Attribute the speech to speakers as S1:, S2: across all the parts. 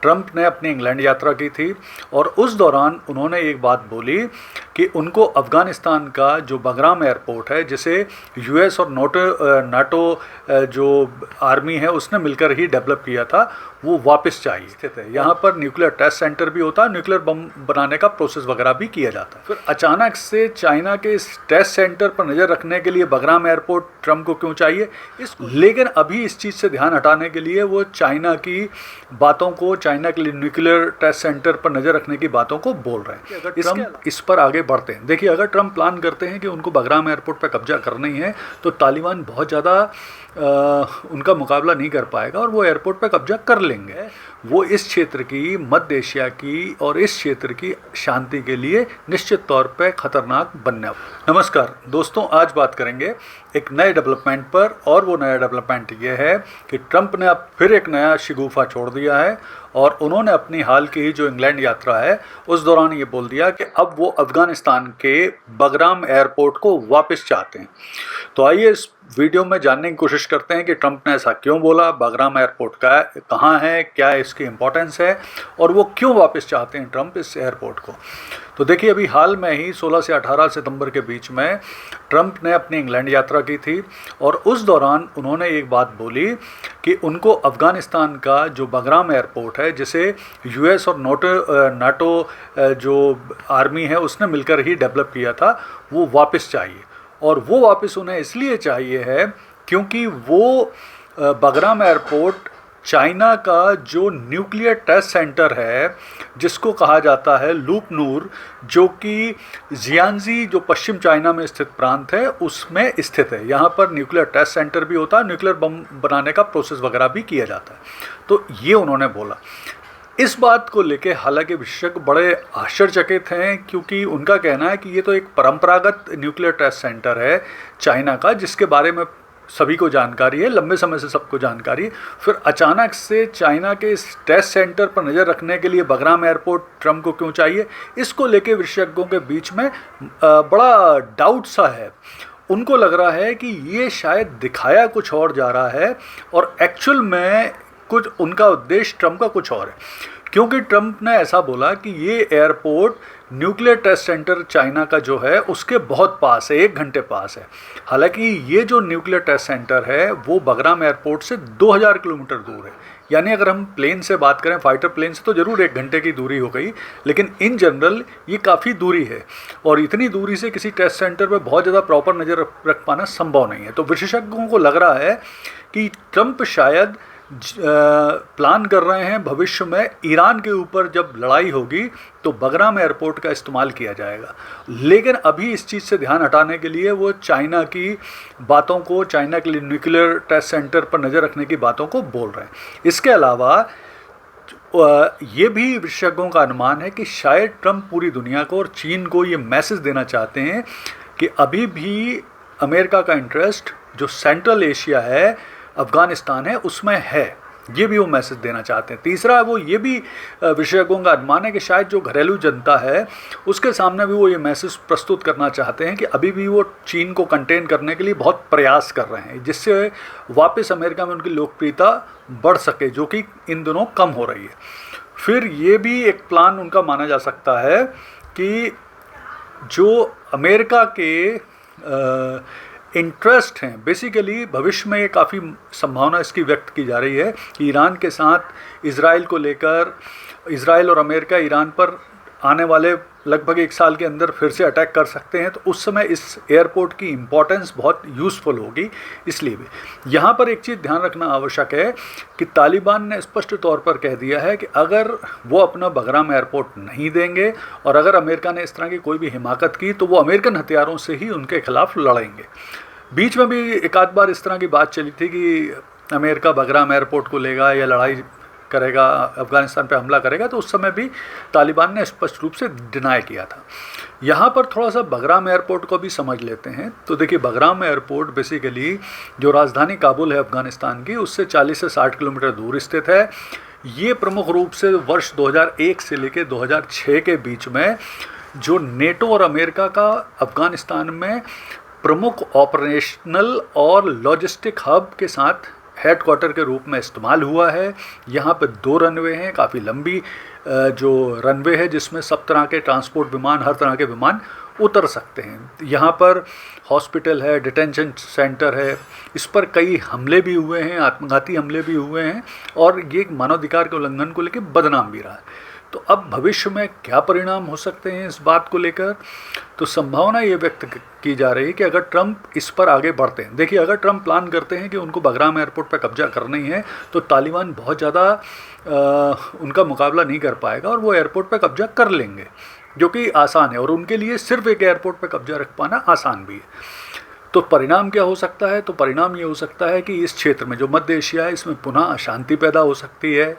S1: Trump ने अपनी England यात्रा की थी और उस दौरान उन्होंने एक बात बोली कि उनको अफ़गानिस्तान का जो बगराम एयरपोर्ट है, जिसे यूएस और नाटो जो आर्मी है उसने मिलकर ही डेवलप किया था, वो वापस चाहिए स्थित है। यहाँ पर न्यूक्लियर टेस्ट सेंटर भी होता है, न्यूक्लियर बम बनाने का प्रोसेस वगैरह भी किया जाता है। फिर अचानक से चाइना के इस टेस्ट सेंटर पर नज़र रखने के लिए बगराम एयरपोर्ट ट्रंप को क्यों चाहिए, लेकिन अभी इस चीज़ से ध्यान हटाने के लिए वो चाइना की बातों को, चाइना के लिए न्यूक्लियर टेस्ट सेंटर पर नज़र रखने की बातों को बोल रहे हैं। अगर ट्रंप इस पर आगे बढ़ते हैं, देखिए अगर ट्रंप प्लान करते हैं कि उनको बगराम एयरपोर्ट पर कब्जा करना ही है, तो तालिबान बहुत ज़्यादा उनका मुकाबला नहीं कर पाएगा और वो एयरपोर्ट पर कब्जा कर लेंगे। वो इस क्षेत्र की, मध्य एशिया की और इस क्षेत्र की शांति के लिए निश्चित तौर पे खतरनाक बनने वाला। नमस्कार दोस्तों, आज बात करेंगे एक नए डेवलपमेंट पर, और वो नया डेवलपमेंट ये है कि ट्रंप ने अब फिर एक नया शिगुफा छोड़ दिया है और उन्होंने अपनी हाल की जो इंग्लैंड यात्रा है उस दौरान ये बोल दिया कि अब वो अफ़गानिस्तान के बगराम एयरपोर्ट को वापस चाहते हैं। तो आइए इस वीडियो में जानने की कोशिश करते हैं कि ट्रंप ने ऐसा क्यों बोला, बगराम एयरपोर्ट का कहाँ है, क्या इसकी इम्पोर्टेंस है और वो क्यों वापस चाहते हैं ट्रंप इस एयरपोर्ट को। तो देखिए अभी हाल में ही 16 से 18 सितंबर के बीच में ट्रंप ने अपनी इंग्लैंड यात्रा की थी और उस दौरान उन्होंने एक बात बोली कि उनको अफ़गानिस्तान का जो बगराम एयरपोर्ट है, जिसे यूएस और नाटो जो आर्मी है उसने मिलकर ही डेवलप किया था, वो वापस चाहिए। और वो वापस उन्हें इसलिए चाहिए है क्योंकि वो बगराम एयरपोर्ट चाइना का जो न्यूक्लियर टेस्ट सेंटर है, जिसको कहा जाता है लूप नूर, जो कि जियांजी जो पश्चिम चाइना में स्थित प्रांत है उसमें स्थित है। यहाँ पर न्यूक्लियर टेस्ट सेंटर भी होता है, न्यूक्लियर बम बनाने का प्रोसेस वगैरह भी किया जाता है। तो ये उन्होंने बोला। इस बात को लेके हालांकि विशेषज्ञ बड़े आश्चर्यचकित हैं, क्योंकि उनका कहना है कि ये तो एक परंपरागत न्यूक्लियर टेस्ट सेंटर है चाइना का, जिसके बारे में सभी को जानकारी है, लंबे समय से सबको जानकारी है। फिर अचानक से चाइना के इस टेस्ट सेंटर पर नज़र रखने के लिए बगराम एयरपोर्ट ट्रंप को क्यों चाहिए, इसको लेके विशेषज्ञों के बीच में बड़ा डाउट सा है। उनको लग रहा है कि ये शायद दिखाया कुछ और जा रहा है और एक्चुअल में कुछ उनका उद्देश्य ट्रंप का कुछ और है, क्योंकि ट्रंप ने ऐसा बोला कि ये airport nuclear test centre China का जो है उसके बहुत पास है, 1 घंटे पास है। हालांकि ये जो न्यूक्लियर टेस्ट सेंटर है वो बगराम एयरपोर्ट से 2000 किलोमीटर दूर है। यानी अगर हम प्लेन से बात करें, फाइटर प्लेन से, तो ज़रूर 1 घंटे की दूरी हो गई, लेकिन इन जनरल ये काफ़ी दूरी है और इतनी दूरी से किसी टेस्ट सेंटर पर बहुत ज़्यादा प्रॉपर नज़र रख पाना संभव नहीं है। तो विशेषज्ञों को लग रहा है कि ट्रंप शायद प्लान कर रहे हैं भविष्य में ईरान के ऊपर जब लड़ाई होगी तो बगराम एयरपोर्ट का इस्तेमाल किया जाएगा। लेकिन अभी इस चीज़ से ध्यान हटाने के लिए वो चाइना की बातों को, चाइना के लिए न्यूक्लियर टेस्ट सेंटर पर नज़र रखने की बातों को बोल रहे हैं। इसके अलावा ये भी विशेषज्ञों का अनुमान है कि शायद ट्रंप पूरी दुनिया को और चीन को ये मैसेज देना चाहते हैं कि अभी भी अमेरिका का इंटरेस्ट जो सेंट्रल एशिया है, अफ़गानिस्तान है, उसमें है। ये भी वो मैसेज देना चाहते हैं। तीसरा, वो ये भी विशेषज्ञों का अनुमान है कि शायद जो घरेलू जनता है उसके सामने भी वो ये मैसेज प्रस्तुत करना चाहते हैं कि अभी भी वो चीन को कंटेन करने के लिए बहुत प्रयास कर रहे हैं, जिससे वापस अमेरिका में उनकी लोकप्रियता बढ़ सके, जो कि इन दिनों कम हो रही है। फिर ये भी एक प्लान उनका माना जा सकता है कि जो अमेरिका के इंटरेस्ट हैं, बेसिकली भविष्य में ये काफ़ी संभावना इसकी व्यक्त की जा रही है कि ईरान के साथ इजराइल को लेकर, इजराइल और अमेरिका ईरान पर आने वाले लगभग 1 साल के अंदर फिर से अटैक कर सकते हैं। तो उस समय इस एयरपोर्ट की इम्पोर्टेंस बहुत यूज़फुल होगी। इसलिए भी यहाँ पर एक चीज़ ध्यान रखना आवश्यक है कि तालिबान ने स्पष्ट तौर पर कह दिया है कि अगर वो अपना बगराम एयरपोर्ट नहीं देंगे और अगर अमेरिका ने इस तरह की कोई भी हिमाकत की तो वो अमेरिकन हथियारों से ही उनके खिलाफ लड़ेंगे। बीच में भी एक आध बार इस तरह की बात चली थी कि अमेरिका बगराम एयरपोर्ट को लेगा या लड़ाई करेगा, अफ़गानिस्तान पे हमला करेगा, तो उस समय भी तालिबान ने स्पष्ट रूप से डिनाई किया था। यहाँ पर थोड़ा सा बगराम एयरपोर्ट को भी समझ लेते हैं। तो देखिए, बगराम एयरपोर्ट बेसिकली जो राजधानी काबुल है अफ़गानिस्तान की, उससे 40 से 60 किलोमीटर दूर स्थित है। ये प्रमुख रूप से वर्ष 2001 से लेकर 2006 के बीच में जो नेटो और अमेरिका का अफ़गानिस्तान में प्रमुख ऑपरेशनल और लॉजिस्टिक हब के साथ हेडक्वार्टर के रूप में इस्तेमाल हुआ है। यहाँ पे 2 रनवे हैं, काफ़ी लंबी जो रनवे है जिसमें सब तरह के ट्रांसपोर्ट विमान, हर तरह के विमान उतर सकते हैं। यहाँ पर हॉस्पिटल है, डिटेंशन सेंटर है, इस पर कई हमले भी हुए हैं, आत्मघाती हमले भी हुए हैं और ये मानवाधिकार के उल्लंघन को लेकर बदनाम भी रहा है। तो अब भविष्य में क्या परिणाम हो सकते हैं इस बात को लेकर, तो संभावना ये व्यक्त की जा रही है कि अगर ट्रंप इस पर आगे बढ़ते हैं, देखिए अगर ट्रंप प्लान करते हैं कि उनको बगराम एयरपोर्ट पर कब्जा करना ही है तो तालिबान बहुत ज़्यादा उनका मुकाबला नहीं कर पाएगा और वो एयरपोर्ट पर कब्जा कर लेंगे, जो कि आसान है और उनके लिए सिर्फ एक एयरपोर्ट पर कब्जा रख पाना आसान भी है। तो परिणाम क्या हो सकता है, तो परिणाम ये हो सकता है कि इस क्षेत्र में जो मध्य एशिया है इसमें पुनः अशांति पैदा हो सकती है।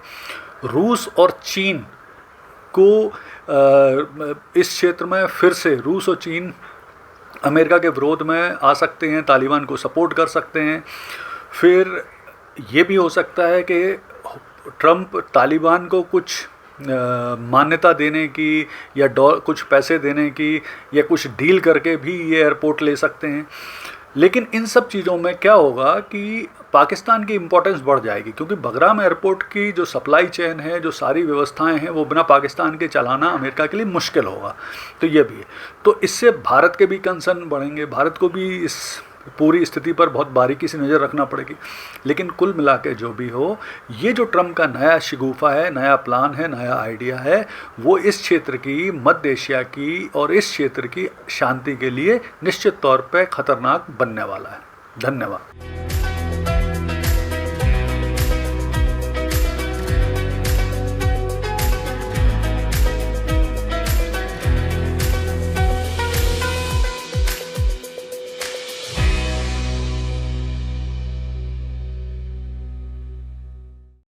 S1: रूस और चीन को इस क्षेत्र में फिर से रूस और चीन अमेरिका के विरोध में आ सकते हैं, तालिबान को सपोर्ट कर सकते हैं। फिर ये भी हो सकता है कि ट्रंप तालिबान को कुछ मान्यता देने की या कुछ पैसे देने की या कुछ डील करके भी ये एयरपोर्ट ले सकते हैं। लेकिन इन सब चीज़ों में क्या होगा कि पाकिस्तान की इम्पोर्टेंस बढ़ जाएगी, क्योंकि बगराम एयरपोर्ट की जो सप्लाई चेन है, जो सारी व्यवस्थाएं हैं, वो बिना पाकिस्तान के चलाना अमेरिका के लिए मुश्किल होगा। तो ये भी है, तो इससे भारत के भी कंसर्न बढ़ेंगे, भारत को भी इस पूरी स्थिति पर बहुत बारीकी से नज़र रखना पड़ेगी। लेकिन कुल मिला के जो भी हो, ये जो ट्रंप का नया शिगुफा है, नया प्लान है, नया आइडिया है, वो इस क्षेत्र की, मध्य एशिया की और इस क्षेत्र की शांति के लिए निश्चित तौर पे खतरनाक बनने वाला है। धन्यवाद।